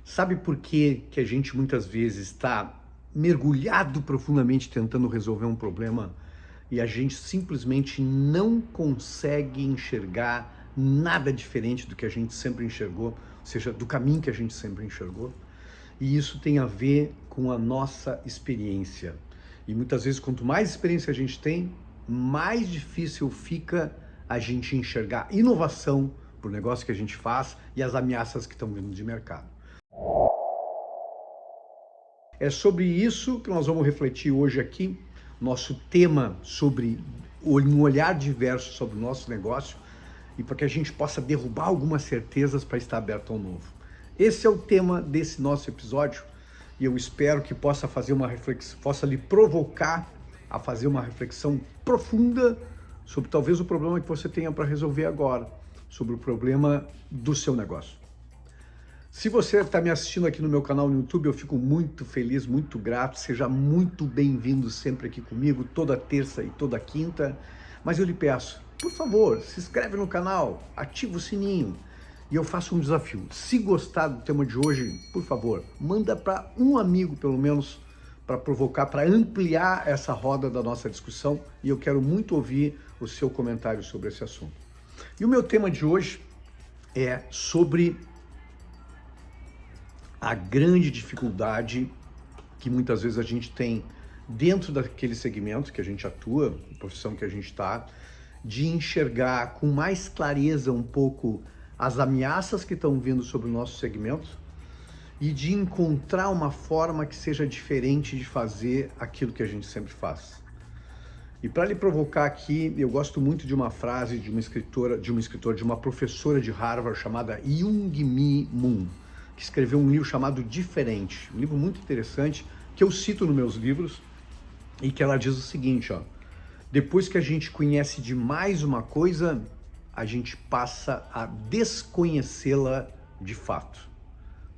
Sabe por que a gente muitas vezes está mergulhado profundamente tentando resolver um problema e a gente simplesmente não consegue enxergar nada diferente do que a gente sempre enxergou, ou seja, do caminho que a gente sempre enxergou? E isso tem a ver com a nossa experiência. E muitas vezes, quanto mais experiência a gente tem, mais difícil fica a gente enxergar inovação para o negócio que a gente faz e as ameaças que estão vindo de mercado. É sobre isso que nós vamos refletir hoje aqui. Nosso tema sobre um olhar diverso sobre o nosso negócio e para que a gente possa derrubar algumas certezas para estar aberto ao novo. Esse é o tema desse nosso episódio e eu espero que possa fazer uma reflexão, possa lhe provocar a fazer uma reflexão profunda sobre talvez o problema que você tenha para resolver agora, sobre o problema do seu negócio. Se você está me assistindo aqui no meu canal no YouTube, eu fico muito feliz, muito grato. Seja muito bem-vindo sempre aqui comigo, toda terça e toda quinta. Mas eu lhe peço, por favor, se inscreve no canal, ativa o sininho. E eu faço um desafio. Se gostar do tema de hoje, por favor, manda para um amigo, pelo menos, para provocar, para ampliar essa roda da nossa discussão. E eu quero muito ouvir o seu comentário sobre esse assunto. E o meu tema de hoje é sobre a grande dificuldade que muitas vezes a gente tem dentro daquele segmento que a gente atua, a profissão que a gente está, de enxergar com mais clareza um pouco as ameaças que estão vindo sobre o nosso segmento e de encontrar uma forma que seja diferente de fazer aquilo que a gente sempre faz. E para lhe provocar aqui, eu gosto muito de uma frase de uma professora de Harvard chamada Young-Mi Moon, que escreveu um livro chamado Diferente, um livro muito interessante, que eu cito nos meus livros, e que ela diz o seguinte, ó: depois que a gente conhece demais uma coisa, a gente passa a desconhecê-la de fato.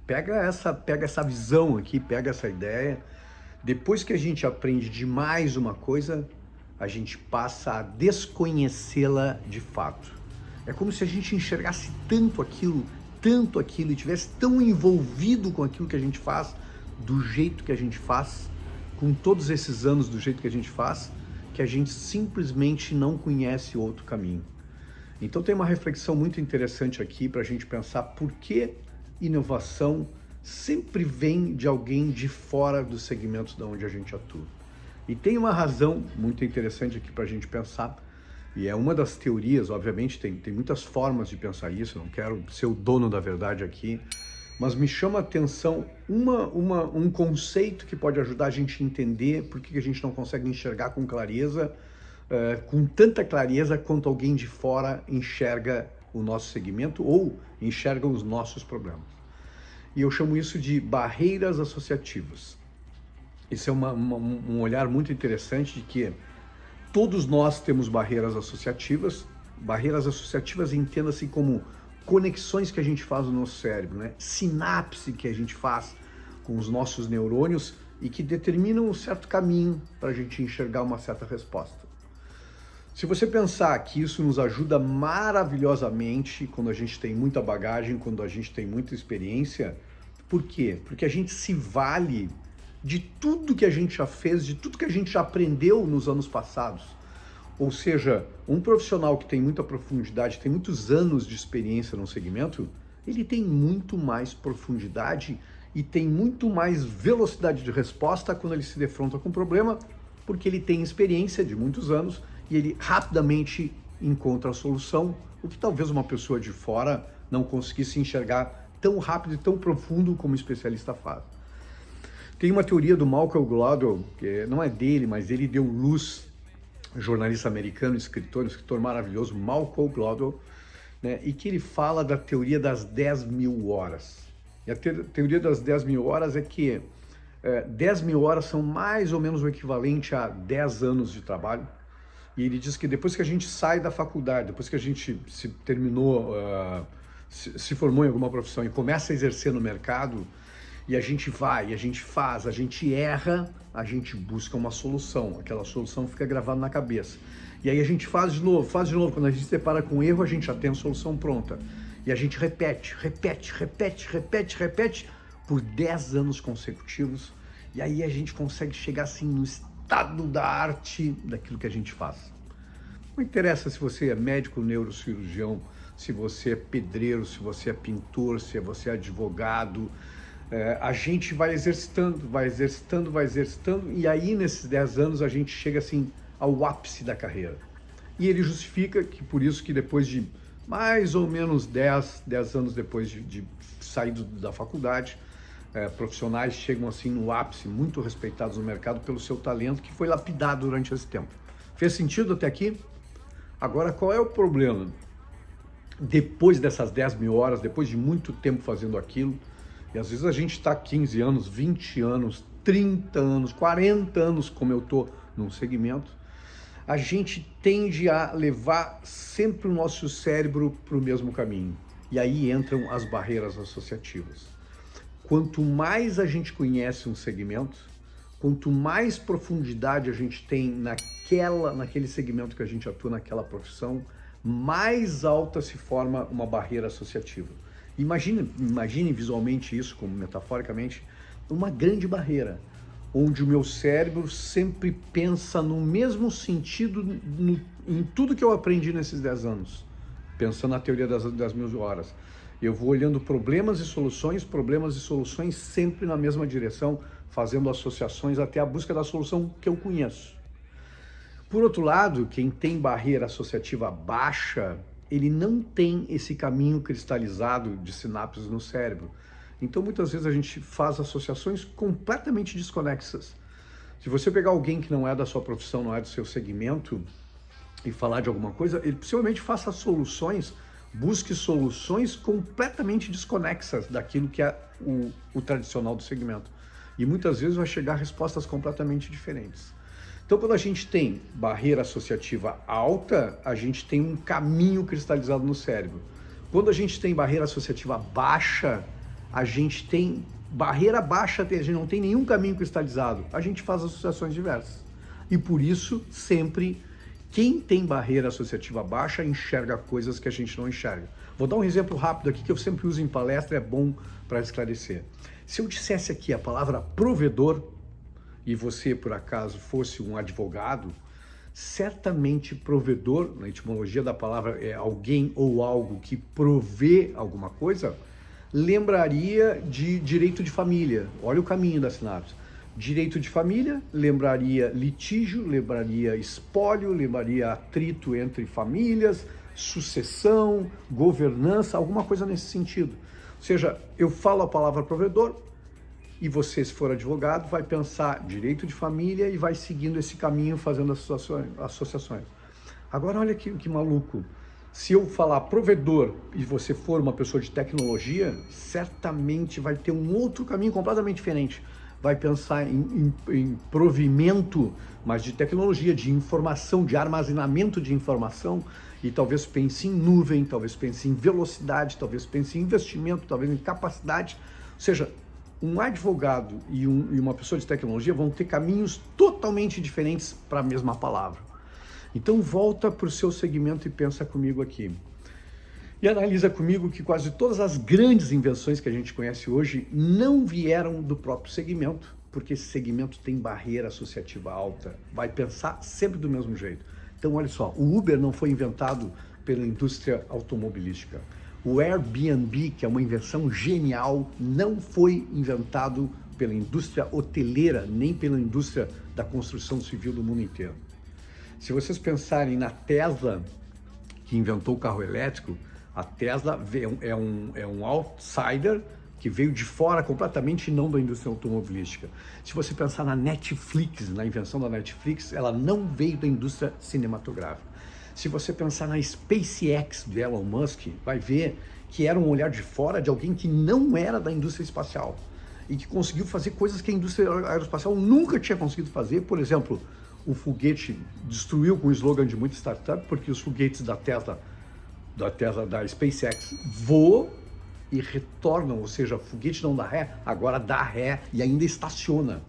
Pega essa visão aqui, pega essa ideia. Depois que a gente aprende demais uma coisa, a gente passa a desconhecê-la de fato. É como se a gente enxergasse tanto aquilo e tivesse tão envolvido com aquilo que a gente faz, do jeito que a gente faz, com todos esses anos do jeito que a gente faz, que a gente simplesmente não conhece outro caminho. Então tem uma reflexão muito interessante aqui para a gente pensar por que inovação sempre vem de alguém de fora do segmento de onde a gente atua. E tem uma razão muito interessante aqui para a gente pensar. E é uma das teorias, obviamente, tem muitas formas de pensar isso, eu não quero ser o dono da verdade aqui, mas me chama a atenção um conceito que pode ajudar a gente a entender por que a gente não consegue enxergar com clareza, com tanta clareza quanto alguém de fora enxerga o nosso segmento ou enxerga os nossos problemas. E eu chamo isso de barreiras associativas. Esse é um olhar muito interessante de que todos nós temos barreiras associativas. Barreiras associativas entenda-se como conexões que a gente faz no nosso cérebro, né? Sinapse que a gente faz com os nossos neurônios e que determinam um certo caminho para a gente enxergar uma certa resposta. Se você pensar que isso nos ajuda maravilhosamente quando a gente tem muita bagagem, quando a gente tem muita experiência, por quê? Porque a gente se vale de tudo que a gente já fez, de tudo que a gente já aprendeu nos anos passados. Ou seja, um profissional que tem muita profundidade, tem muitos anos de experiência no segmento, ele tem muito mais profundidade e tem muito mais velocidade de resposta quando ele se defronta com um problema, porque ele tem experiência de muitos anos e ele rapidamente encontra a solução, o que talvez uma pessoa de fora não conseguisse enxergar tão rápido e tão profundo como o especialista faz. Tem uma teoria do Malcolm Gladwell, que não é dele, mas ele deu luz, jornalista americano, um escritor maravilhoso, Malcolm Gladwell, né, e que ele fala da teoria das 10.000 horas. E a teoria das 10.000 horas é que 10.000 horas são mais ou menos o equivalente a 10 anos de trabalho. E ele diz que depois que a gente sai da faculdade, depois que a gente se formou em alguma profissão e começa a exercer no mercado, e a gente vai, a gente faz, a gente erra, a gente busca uma solução. Aquela solução fica gravada na cabeça. E aí a gente faz de novo. Quando a gente se depara com um erro, a gente já tem a solução pronta. E a gente repete, por 10 anos consecutivos, e aí a gente consegue chegar assim no estado da arte daquilo que a gente faz. Não interessa se você é médico, neurocirurgião, se você é pedreiro, se você é pintor, se você é advogado, a gente vai exercitando, e aí nesses 10 anos a gente chega assim ao ápice da carreira. E ele justifica que por isso que depois de mais ou menos 10 anos depois de sair da faculdade, profissionais chegam assim no ápice, muito respeitados no mercado pelo seu talento que foi lapidado durante esse tempo. Fez sentido até aqui? Agora, qual é o problema? Depois dessas 10.000 horas, depois de muito tempo fazendo aquilo, e às vezes a gente está 15 anos, 20 anos, 30 anos, 40 anos, como eu estou num segmento, a gente tende a levar sempre o nosso cérebro para o mesmo caminho. E aí entram as barreiras associativas. Quanto mais a gente conhece um segmento, quanto mais profundidade a gente tem naquele segmento que a gente atua, naquela profissão, mais alta se forma uma barreira associativa. Imagine visualmente isso, como metaforicamente, uma grande barreira, onde o meu cérebro sempre pensa no mesmo sentido em tudo que eu aprendi nesses 10 anos, pensando na teoria das 10.000 horas. Eu vou olhando problemas e soluções sempre na mesma direção, fazendo associações até a busca da solução que eu conheço. Por outro lado, quem tem barreira associativa baixa, ele não tem esse caminho cristalizado de sinapses no cérebro. Então, muitas vezes a gente faz associações completamente desconexas. Se você pegar alguém que não é da sua profissão, não é do seu segmento, e falar de alguma coisa, ele possivelmente faça soluções, busque soluções completamente desconexas daquilo que é o tradicional do segmento. E muitas vezes vai chegar a respostas completamente diferentes. Então, quando a gente tem barreira associativa alta, a gente tem um caminho cristalizado no cérebro. Quando a gente tem barreira associativa baixa, a gente tem barreira baixa, a gente não tem nenhum caminho cristalizado, a gente faz associações diversas. E por isso, sempre, quem tem barreira associativa baixa enxerga coisas que a gente não enxerga. Vou dar um exemplo rápido aqui que eu sempre uso em palestra, é bom para esclarecer. Se eu dissesse aqui a palavra provedor, e você, por acaso, fosse um advogado, certamente provedor, na etimologia da palavra é alguém ou algo que provê alguma coisa, lembraria de direito de família. Olha o caminho da sinapse. Direito de família, lembraria litígio, lembraria espólio, lembraria atrito entre famílias, sucessão, governança, alguma coisa nesse sentido. Ou seja, eu falo a palavra provedor, e você, se for advogado, vai pensar direito de família e vai seguindo esse caminho, fazendo associações. Agora, olha que maluco. Se eu falar provedor e você for uma pessoa de tecnologia, certamente vai ter um outro caminho completamente diferente. Vai pensar em provimento, mas de tecnologia, de informação, de armazenamento de informação, e talvez pense em nuvem, talvez pense em velocidade, talvez pense em investimento, talvez em capacidade. Ou seja, um advogado e uma pessoa de tecnologia vão ter caminhos totalmente diferentes para a mesma palavra. Então volta para o seu segmento e pensa comigo aqui. E analisa comigo que quase todas as grandes invenções que a gente conhece hoje não vieram do próprio segmento, porque esse segmento tem barreira associativa alta, vai pensar sempre do mesmo jeito. Então olha só, o Uber não foi inventado pela indústria automobilística. O Airbnb, que é uma invenção genial, não foi inventado pela indústria hoteleira, nem pela indústria da construção civil do mundo inteiro. Se vocês pensarem na Tesla, que inventou o carro elétrico, a Tesla é um outsider que veio de fora completamente e não da indústria automobilística. Se você pensar na Netflix, na invenção da Netflix, ela não veio da indústria cinematográfica. Se você pensar na SpaceX do Elon Musk, vai ver que era um olhar de fora de alguém que não era da indústria espacial e que conseguiu fazer coisas que a indústria aeroespacial nunca tinha conseguido fazer. Por exemplo, o foguete destruiu com o slogan de muita startup, porque os foguetes da SpaceX voam e retornam, ou seja, o foguete não dá ré, agora dá ré e ainda estaciona.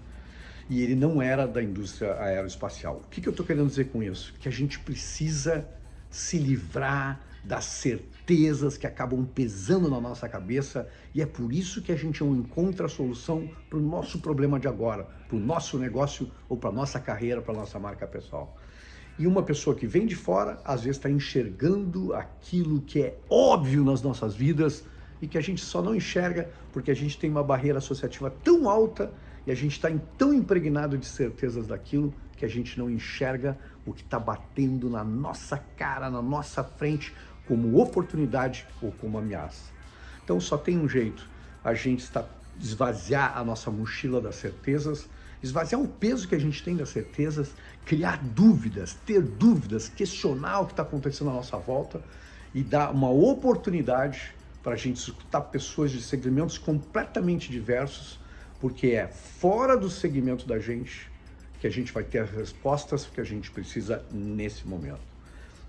E ele não era da indústria aeroespacial. O que eu estou querendo dizer com isso? Que a gente precisa se livrar das certezas que acabam pesando na nossa cabeça, e é por isso que a gente não encontra a solução para o nosso problema de agora, para o nosso negócio ou para a nossa carreira, para a nossa marca pessoal. E uma pessoa que vem de fora, às vezes está enxergando aquilo que é óbvio nas nossas vidas e que a gente só não enxerga porque a gente tem uma barreira associativa tão alta e a gente está tão impregnado de certezas daquilo que a gente não enxerga o que está batendo na nossa cara, na nossa frente, como oportunidade ou como ameaça. Então só tem um jeito, a gente está esvaziar a nossa mochila das certezas, esvaziar o peso que a gente tem das certezas, criar dúvidas, ter dúvidas, questionar o que está acontecendo à nossa volta e dar uma oportunidade para a gente escutar pessoas de segmentos completamente diversos, porque é fora do segmento da gente que a gente vai ter as respostas que a gente precisa nesse momento.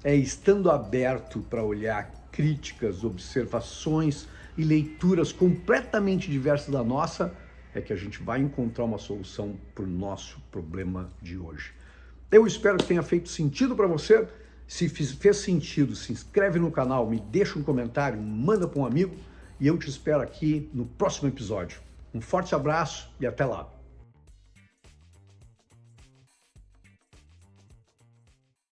É estando aberto para olhar críticas, observações e leituras completamente diversas da nossa, é que a gente vai encontrar uma solução para o nosso problema de hoje. Eu espero que tenha feito sentido para você. Se fez sentido, se inscreve no canal, me deixa um comentário, manda para um amigo e eu te espero aqui no próximo episódio. Um forte abraço e até lá!